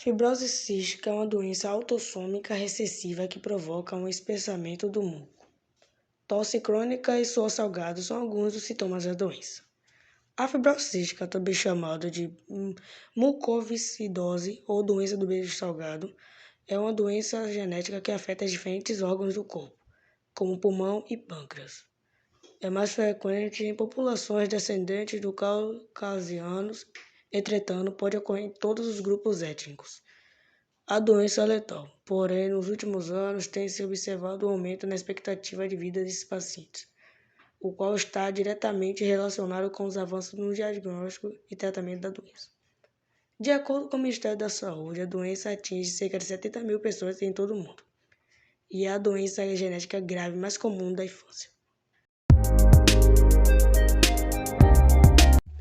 Fibrose cística é uma doença autossômica recessiva que provoca um espessamento do muco. Tosse crônica e suor salgado são alguns dos sintomas da doença. A fibrose cística, também chamada de mucoviscidose ou doença do beijo salgado, é uma doença genética que afeta diferentes órgãos do corpo, como pulmão e pâncreas. É mais frequente em populações descendentes do caucasianos, entretanto, pode ocorrer em todos os grupos étnicos. A doença é letal, porém, nos últimos anos tem-se observado um aumento na expectativa de vida desses pacientes, o qual está diretamente relacionado com os avanços no diagnóstico e tratamento da doença. De acordo com o Ministério da Saúde, a doença atinge cerca de 70 mil pessoas em todo o mundo, e é a doença genética grave mais comum da infância.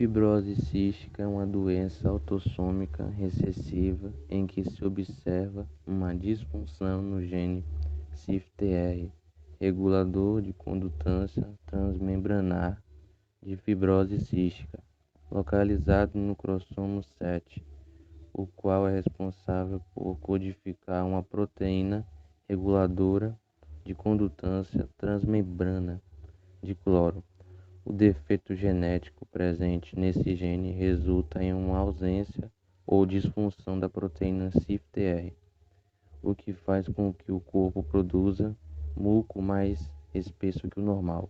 Fibrose cística é uma doença autossômica recessiva em que se observa uma disfunção no gene CIFTR, regulador de condutância transmembranar de fibrose cística, localizado no cromossomo 7, o qual é responsável por codificar uma proteína reguladora de condutância transmembrana de cloro. O defeito genético presente nesse gene resulta em uma ausência ou disfunção da proteína CIFTR, o que faz com que o corpo produza muco mais espesso que o normal.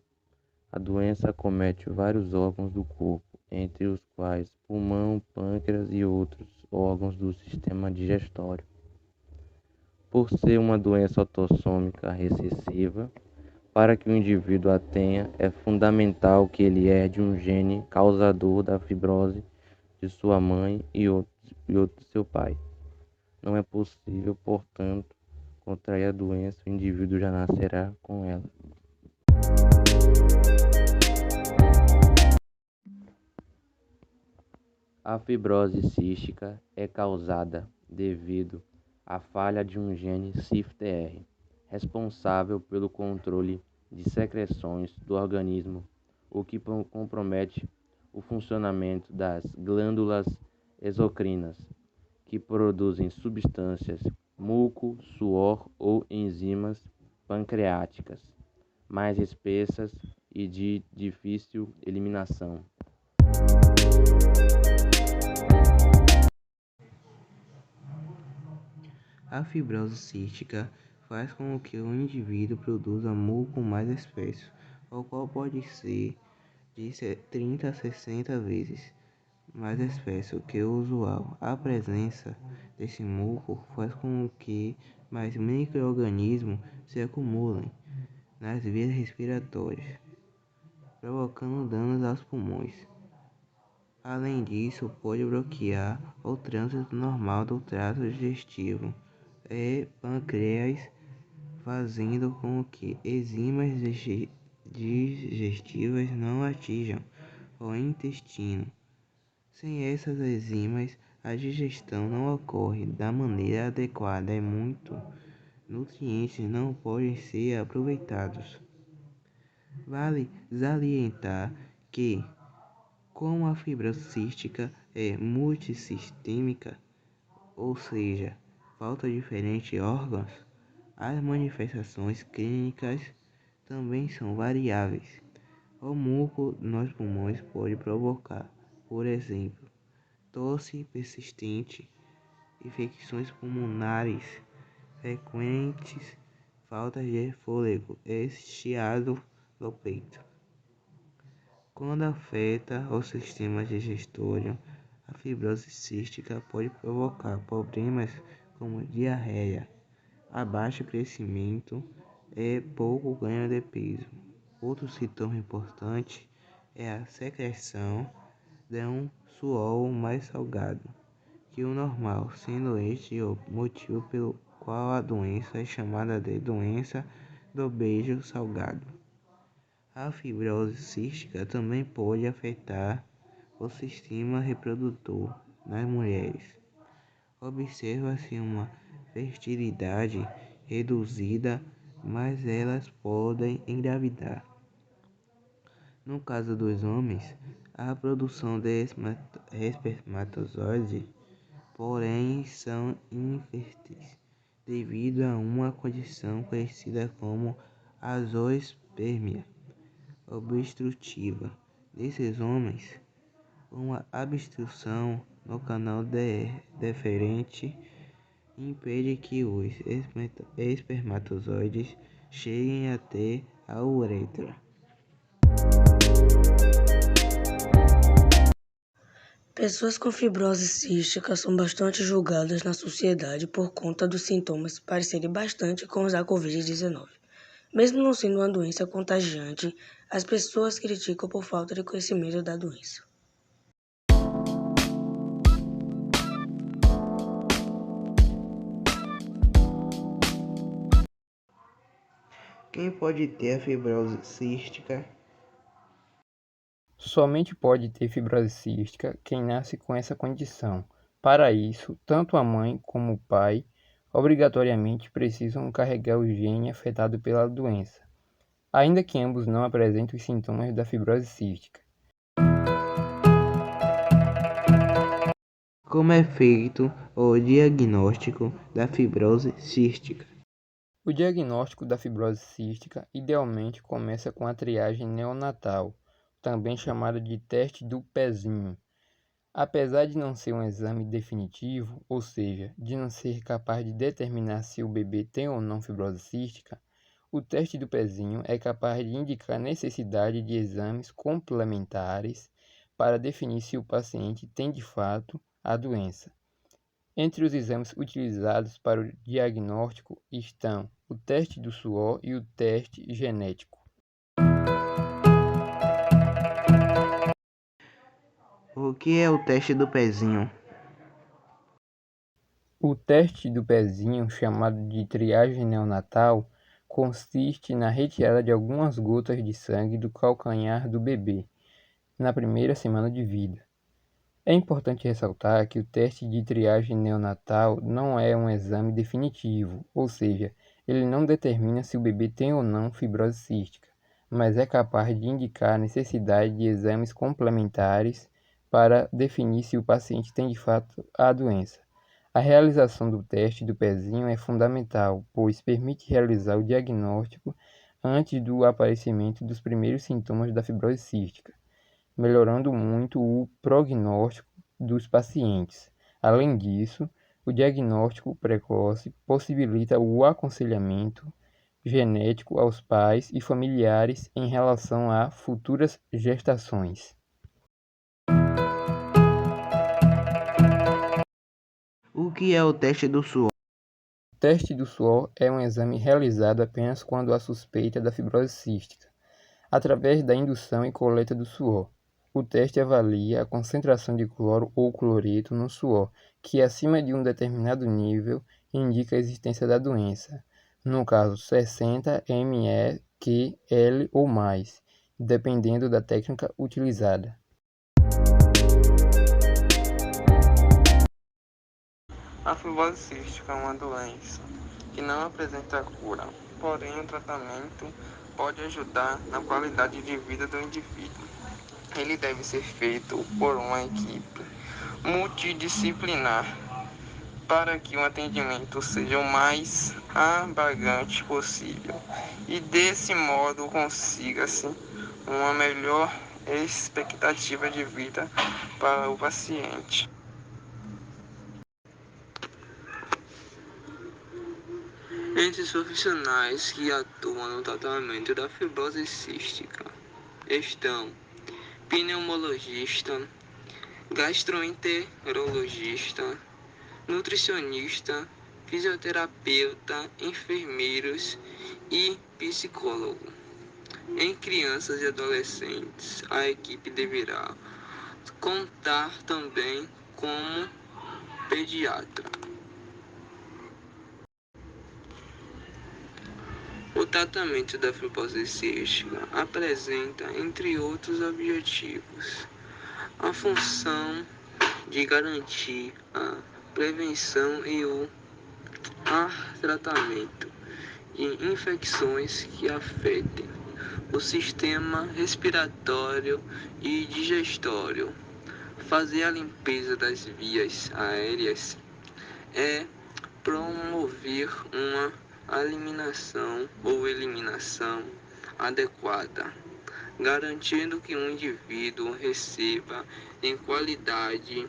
A doença acomete vários órgãos do corpo, entre os quais pulmão, pâncreas e outros órgãos do sistema digestório. Por ser uma doença autossômica recessiva, para que o indivíduo a tenha, é fundamental que ele herde um gene causador da fibrose de sua mãe e outro de seu pai. Não é possível, portanto, contrair a doença, o indivíduo já nascerá com ela. A fibrose cística é causada devido à falha de um gene CIFTR, responsável pelo controle de secreções do organismo, o que compromete o funcionamento das glândulas exocrinas, que produzem substâncias, muco, suor ou enzimas pancreáticas, mais espessas e de difícil eliminação. A fibrose cística faz com que o indivíduo produza muco mais espesso, o qual pode ser de 30 a 60 vezes mais espesso que o usual. A presença desse muco faz com que mais micro-organismos se acumulem nas vias respiratórias, provocando danos aos pulmões. Além disso, pode bloquear o trânsito normal do trato digestivo e pâncreas, fazendo com que enzimas digestivas não atinjam o intestino. Sem essas enzimas, a digestão não ocorre da maneira adequada e muitos nutrientes não podem ser aproveitados. Vale salientar que, como a fibrose cística é multissistêmica, ou seja, falta diferentes órgãos, as manifestações clínicas também são variáveis. O muco nos pulmões pode provocar, por exemplo, tosse persistente, infecções pulmonares frequentes, falta de fôlego e chiado no peito. Quando afeta o sistema digestório, a fibrose cística pode provocar problemas como diarreia, baixo crescimento e pouco ganho de peso. Outro sintoma importante é a secreção de um suor mais salgado que o normal, sendo este o motivo pelo qual a doença é chamada de doença do beijo salgado. A fibrose cística também pode afetar o sistema reprodutor nas mulheres. Observa-se uma fertilidade reduzida, mas elas podem engravidar. No caso dos homens, a produção de espermatozoide porém são inférteis devido a uma condição conhecida como azoospermia obstrutiva desses homens. Uma obstrução no canal deferente impede que os espermatozoides cheguem até a uretra. Pessoas com fibrose cística são bastante julgadas na sociedade por conta dos sintomas parecerem bastante com os da Covid-19. Mesmo não sendo uma doença contagiante, as pessoas criticam por falta de conhecimento da doença. Quem pode ter a fibrose cística? Somente pode ter fibrose cística quem nasce com essa condição. Para isso, tanto a mãe como o pai obrigatoriamente precisam carregar o gene afetado pela doença, ainda que ambos não apresentem os sintomas da fibrose cística. Como é feito o diagnóstico da fibrose cística? O diagnóstico da fibrose cística idealmente começa com a triagem neonatal, também chamada de teste do pezinho. Apesar de não ser um exame definitivo, ou seja, de não ser capaz de determinar se o bebê tem ou não fibrose cística, o teste do pezinho é capaz de indicar a necessidade de exames complementares para definir se o paciente tem de fato a doença. Entre os exames utilizados para o diagnóstico estão o teste do suor e o teste genético. O que é o teste do pezinho? O teste do pezinho, chamado de triagem neonatal, consiste na retirada de algumas gotas de sangue do calcanhar do bebê na primeira semana de vida. É importante ressaltar que o teste de triagem neonatal não é um exame definitivo, ou seja, ele não determina se o bebê tem ou não fibrose cística, mas é capaz de indicar a necessidade de exames complementares para definir se o paciente tem de fato a doença. A realização do teste do pezinho é fundamental, pois permite realizar o diagnóstico antes do aparecimento dos primeiros sintomas da fibrose cística, melhorando muito o prognóstico dos pacientes. Além disso, o diagnóstico precoce possibilita o aconselhamento genético aos pais e familiares em relação a futuras gestações. O que é o teste do suor? O teste do suor é um exame realizado apenas quando há suspeita da fibrose cística, através da indução e coleta do suor. O teste avalia a concentração de cloro ou cloreto no suor, que acima de um determinado nível indica a existência da doença, no caso 60 mql ou mais, dependendo da técnica utilizada. A fibrose cística é uma doença que não apresenta cura, porém o tratamento pode ajudar na qualidade de vida do indivíduo. Ele deve ser feito por uma equipe multidisciplinar para que o atendimento seja o mais abrangente possível e desse modo consiga-se uma melhor expectativa de vida para o paciente. Entre os profissionais que atuam no tratamento da fibrose cística estão pneumologista, gastroenterologista, nutricionista, fisioterapeuta, enfermeiros e psicólogo. Em crianças e adolescentes, a equipe deverá contar também com pediatra. O tratamento da fibrose cística apresenta, entre outros objetivos, a função de garantir a prevenção e o tratamento de infecções que afetem o sistema respiratório e digestório, Fazer a limpeza das vias aéreas é promover uma eliminação adequada, garantindo que o indivíduo receba em qualidade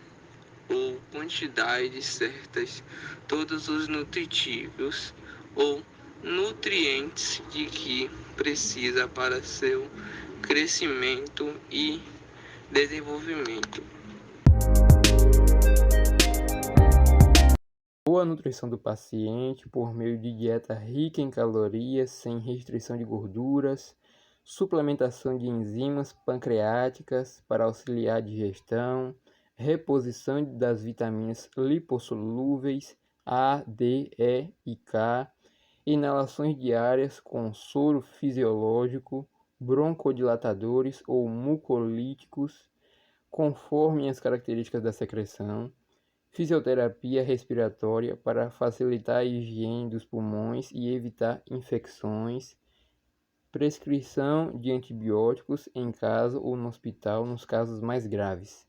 ou quantidades certas todos os nutritivos ou nutrientes de que precisa para seu crescimento e desenvolvimento. Boa nutrição do paciente por meio de dieta rica em calorias, sem restrição de gorduras, suplementação de enzimas pancreáticas para auxiliar a digestão, reposição das vitaminas lipossolúveis A, D, E e K, inalações diárias com soro fisiológico, broncodilatadores ou mucolíticos, conforme as características da secreção, fisioterapia respiratória para facilitar a higiene dos pulmões e evitar infecções, prescrição de antibióticos em casa ou no hospital nos casos mais graves.